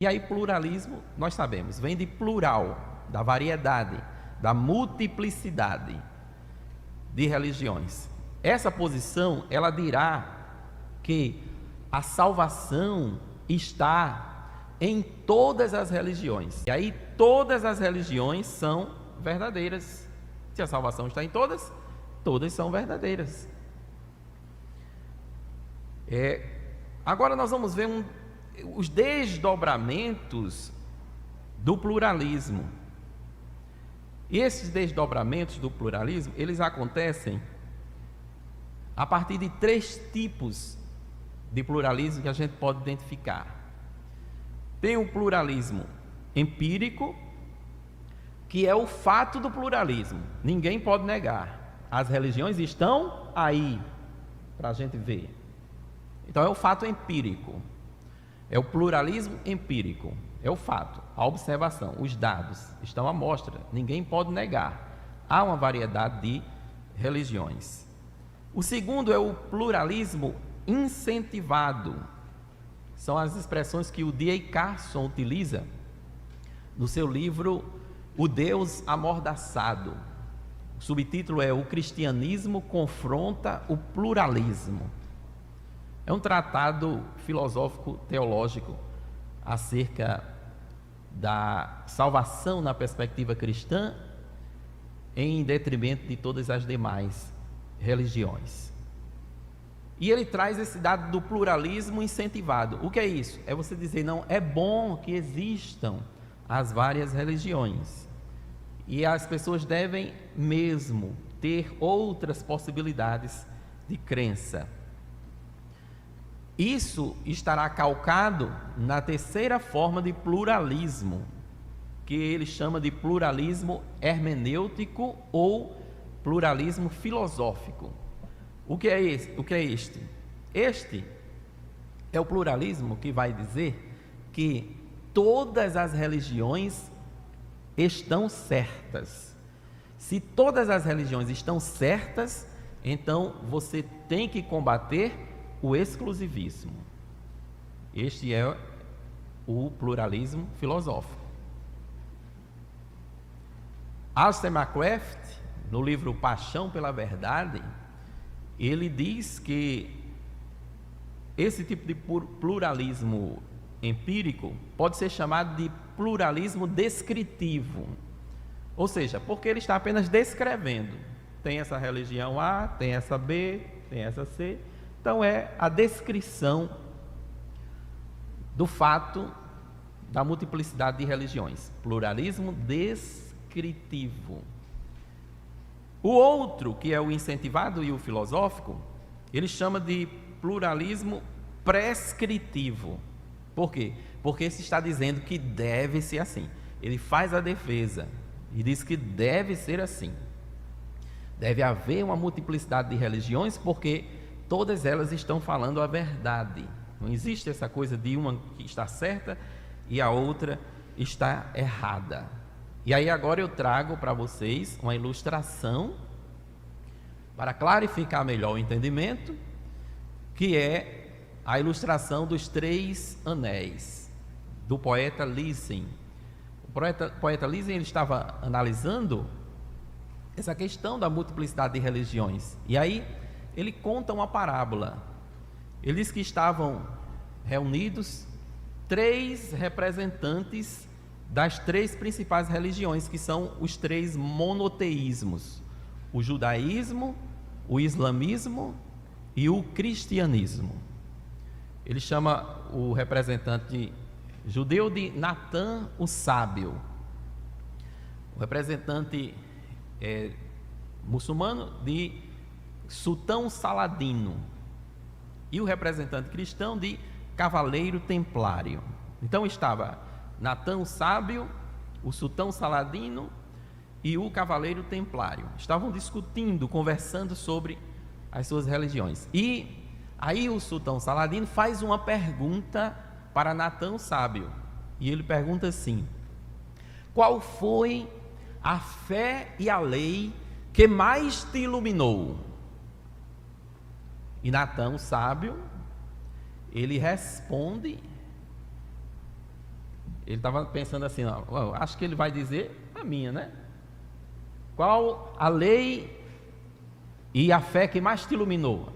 E aí pluralismo, nós sabemos, vem de plural, da variedade, da multiplicidade de religiões. Essa posição, ela dirá que a salvação está em todas as religiões. E aí todas as religiões são verdadeiras. Se a salvação está em todas, todas são verdadeiras. Agora nós vamos ver os desdobramentos do pluralismo. E esses desdobramentos do pluralismo, eles acontecem a partir de 3 tipos de pluralismo que a gente pode identificar. Tem o pluralismo empírico, que é o fato do pluralismo. Ninguém pode negar. As religiões estão aí para a gente ver. Então é o fato empírico. É o pluralismo empírico. É o fato, a observação, os dados estão à mostra. Ninguém pode negar. Há uma variedade de religiões. O segundo é o pluralismo incentivado. São as expressões que o D.A. Carson utiliza no seu livro O Deus Amordaçado. O subtítulo é O Cristianismo Confronta o Pluralismo. É um tratado filosófico-teológico acerca da salvação na perspectiva cristã em detrimento de todas as demais religiões. E ele traz esse dado do pluralismo incentivado. O que é isso? É você dizer, não, é bom que existam as várias religiões. E as pessoas devem mesmo ter outras possibilidades de crença. Isso estará calcado na terceira forma de pluralismo, que ele chama de pluralismo hermenêutico ou pluralismo filosófico. O que é este? Este é o pluralismo que vai dizer que todas as religiões estão certas. Se todas as religiões estão certas, então você tem que combater o exclusivismo. Este é o pluralismo filosófico. Alistair McCraft, no livro Paixão pela Verdade, ele diz que esse tipo de pluralismo empírico pode ser chamado de pluralismo descritivo. Ou seja, porque ele está apenas descrevendo. Tem essa religião A, tem essa B, tem essa C. Então é a descrição do fato da multiplicidade de religiões. Pluralismo descritivo. O outro, que é o incentivado e o filosófico, ele chama de pluralismo prescritivo. Por quê? Porque esse está dizendo que deve ser assim. Ele faz a defesa e diz que deve ser assim. Deve haver uma multiplicidade de religiões porque todas elas estão falando a verdade. Não existe essa coisa de uma que está certa e a outra está errada. E aí agora eu trago para vocês uma ilustração para clarificar melhor o entendimento, que é a ilustração dos 3 anéis, do poeta Lessing. O poeta Lessing, ele estava analisando essa questão da multiplicidade de religiões. E aí ele conta uma parábola. Ele diz que estavam reunidos 3 representantes das 3 principais religiões, que são os 3 monoteísmos: o judaísmo, o islamismo e o cristianismo. Ele chama o representante judeu de Natan o Sábio, o representante muçulmano de Sultão Saladino e o representante cristão de Cavaleiro Templário. Então estava Natan o Sábio, o Sultão Saladino e o Cavaleiro Templário. Estavam discutindo, conversando sobre as suas religiões. E aí o Sultão Saladino faz uma pergunta para Natan o Sábio. E ele pergunta assim: qual foi a fé e a lei que mais te iluminou? E Natan o Sábio, ele responde Ele estava pensando assim, ó, acho que ele vai dizer a minha, né? Qual a lei e a fé que mais te iluminou?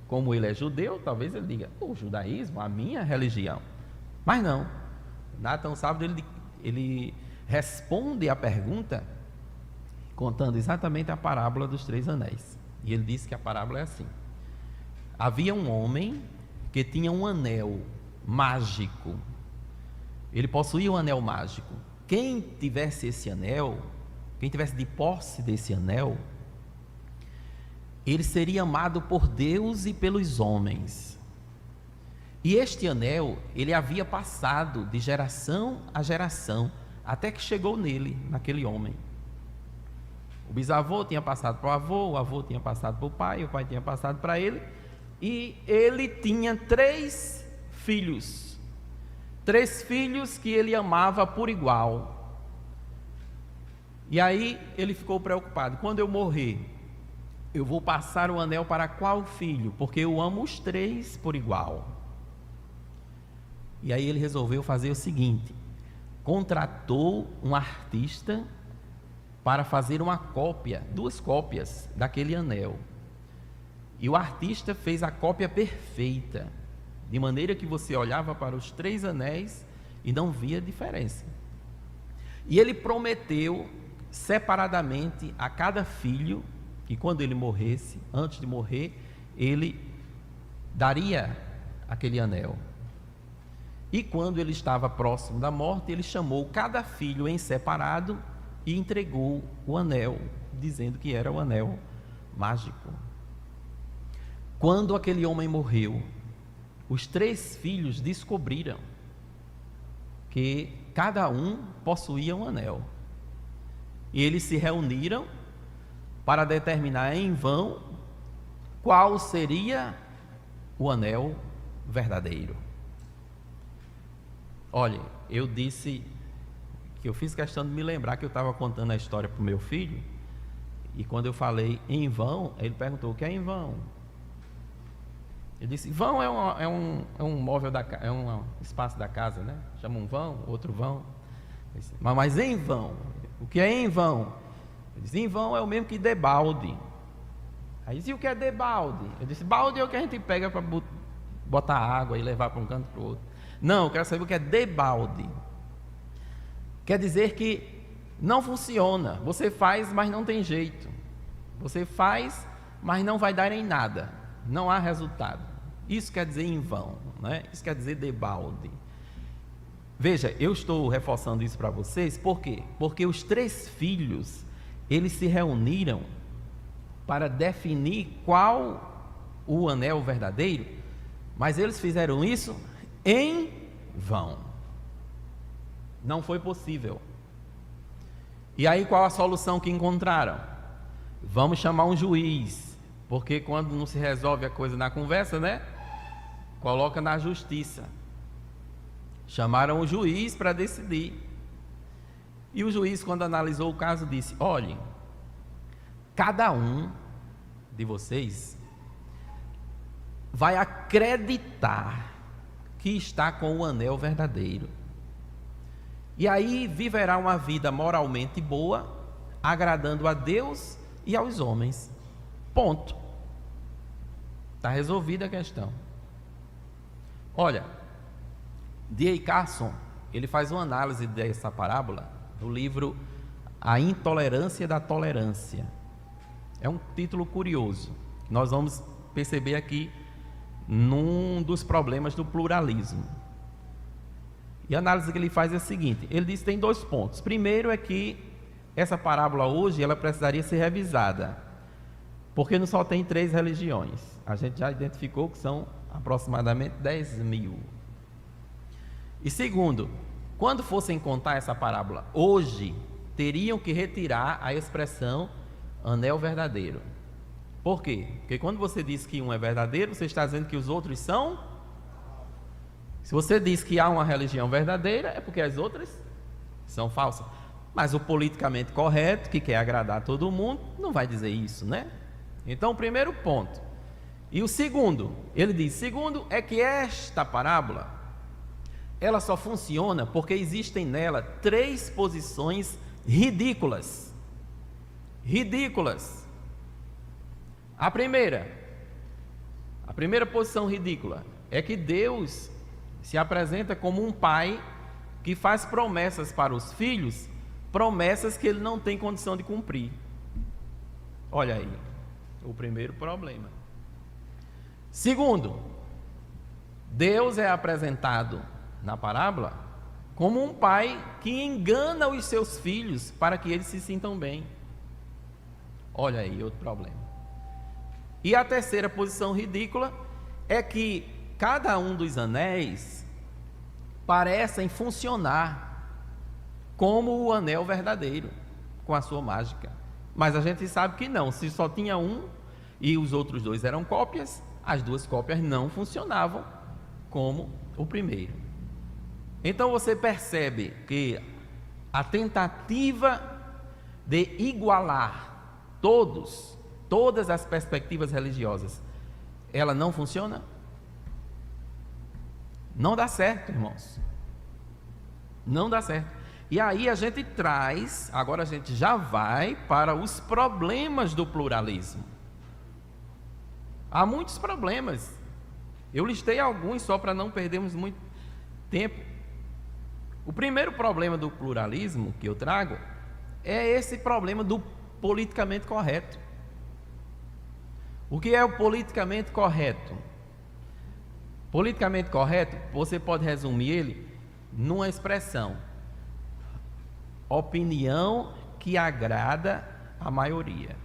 Como ele é judeu, talvez ele diga, o judaísmo, a minha religião. Mas não. Nathan Salvo, ele responde a pergunta contando exatamente a parábola dos 3 anéis. E ele disse que a parábola é assim: havia um homem que tinha um anel mágico. Ele possuía um anel mágico. Quem tivesse esse anel, quem tivesse de posse desse anel, ele seria amado por Deus e pelos homens. E este anel, ele havia passado de geração a geração, até que chegou nele, naquele homem. O bisavô tinha passado para o avô tinha passado para o pai tinha passado para ele, e ele tinha 3 filhos. 3 filhos que ele amava por igual. E aí ele ficou preocupado: quando eu morrer, eu vou passar o anel para qual filho? Porque eu amo os 3 por igual. E aí ele resolveu fazer o seguinte: contratou um artista para fazer uma cópia, 2 cópias daquele anel. E o artista fez a cópia perfeita, de maneira que você olhava para os 3 anéis e não via diferença. E ele prometeu separadamente a cada filho que quando ele morresse, antes de morrer, ele daria aquele anel. E quando ele estava próximo da morte, ele chamou cada filho em separado e entregou o anel, dizendo que era o anel mágico. Quando aquele homem morreu, os 3 filhos descobriram que cada um possuía um anel. E eles se reuniram para determinar em vão qual seria o anel verdadeiro. Olha, eu disse que eu fiz questão de me lembrar que eu estava contando a história para o meu filho, e quando eu falei em vão, ele perguntou: o que é em vão? Eu disse: vão é um móvel é um espaço da casa, né? Chama um vão, outro vão. Disse, mas em vão, o que é em vão? Ele disse: em vão é o mesmo que debalde. Aí disse: e o que é debalde? Eu disse: balde é o que a gente pega para botar água e levar para um canto para o outro. Não, eu quero saber o que é debalde. Quer dizer que não funciona. Você faz, mas não tem jeito. Você faz, mas não vai dar em nada. Não há resultado. Isso quer dizer em vão, né? Isso quer dizer debalde. Veja, eu estou reforçando isso para vocês, por quê? Porque os 3 filhos, eles se reuniram para definir qual o anel verdadeiro, mas eles fizeram isso em vão. Não foi possível. E aí qual a solução que encontraram? Vamos chamar um juiz, porque quando não se resolve a coisa na conversa, né? Coloca na justiça. Chamaram o juiz para decidir. E o juiz, quando analisou o caso, disse: olhem, cada um de vocês vai acreditar que está com o anel verdadeiro, e aí viverá uma vida moralmente boa, agradando a Deus e aos homens. Ponto. Está resolvida a questão. Olha, D.A. Carson, ele faz uma análise dessa parábola no livro A Intolerância da Tolerância. É um título curioso. Nós vamos perceber aqui num dos problemas do pluralismo. E a análise que ele faz é a seguinte: ele diz que tem 2 pontos. Primeiro é que essa parábola hoje ela precisaria ser revisada, porque não só tem 3 religiões. A gente já identificou que são aproximadamente 10.000. E segundo, quando fossem contar essa parábola hoje, teriam que retirar a expressão anel verdadeiro. Por quê? Porque quando você diz que um é verdadeiro, você está dizendo que os outros são. Se você diz que há uma religião verdadeira, é porque as outras são falsas. Mas o politicamente correto, que quer agradar todo mundo, não vai dizer isso, né? Então, o primeiro ponto. E o segundo, ele diz: segundo é que esta parábola, ela só funciona porque existem nela 3 posições ridículas. Ridículas. A primeira posição ridícula é que Deus se apresenta como um pai que faz promessas para os filhos, promessas que ele não tem condição de cumprir. Olha aí, o primeiro problema. Segundo, Deus é apresentado na parábola como um pai que engana os seus filhos para que eles se sintam bem. Olha aí, outro problema. E a terceira posição ridícula é que cada um dos anéis parecem funcionar como o anel verdadeiro, com a sua mágica. Mas a gente sabe que não, se só tinha um e os outros 2 eram cópias, as 2 cópias não funcionavam como o primeiro. Então você percebe que a tentativa de igualar todas as perspectivas religiosas, ela não funciona? Não dá certo, irmãos. Não dá certo. E aí agora a gente já vai para os problemas do pluralismo. Há muitos problemas. Eu listei alguns só para não perdermos muito tempo. O primeiro problema do pluralismo que eu trago é esse problema do politicamente correto. O que é o politicamente correto? Politicamente correto, você pode resumir ele numa expressão: opinião que agrada a maioria.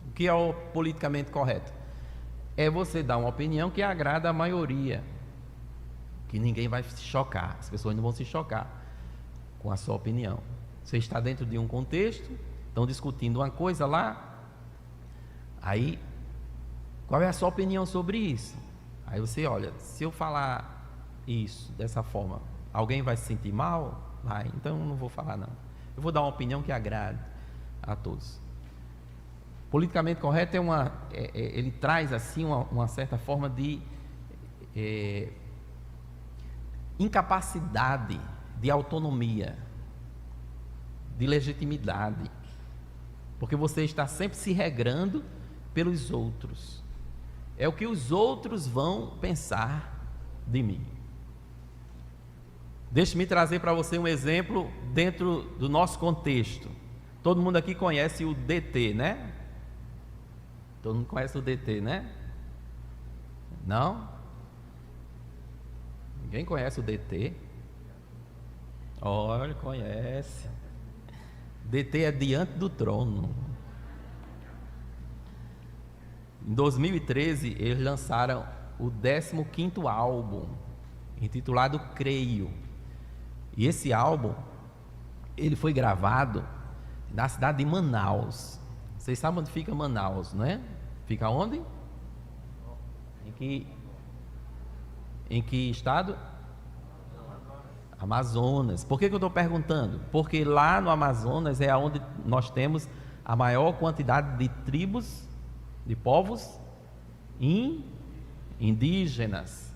O que é o politicamente correto? É você dar uma opinião que agrada a maioria, que ninguém vai se chocar, as pessoas não vão se chocar com a sua opinião. Você está dentro de um contexto, estão discutindo uma coisa lá, aí, qual é a sua opinião sobre isso? Aí você olha, se eu falar isso dessa forma, alguém vai se sentir mal? Vai, então eu não vou falar não. Eu vou dar uma opinião que agrade a todos. Politicamente correto ele traz assim uma certa forma de incapacidade de autonomia, de legitimidade, porque você está sempre se regrando pelos outros. É o que os outros vão pensar de mim. Deixe-me trazer para você um exemplo dentro do nosso contexto. Todo mundo aqui conhece o DT, né? Todo mundo conhece o DT, né? Não? Ninguém conhece o DT? Olha, conhece. DT é diante do trono. Em 2013, eles lançaram o 15º álbum, intitulado Creio. E esse álbum, ele foi gravado na cidade de Manaus. Vocês sabem onde fica Manaus, não é? Fica onde? Em que estado? Amazonas. Por que eu estou perguntando? Porque lá no Amazonas é onde nós temos a maior quantidade de tribos, de povos indígenas.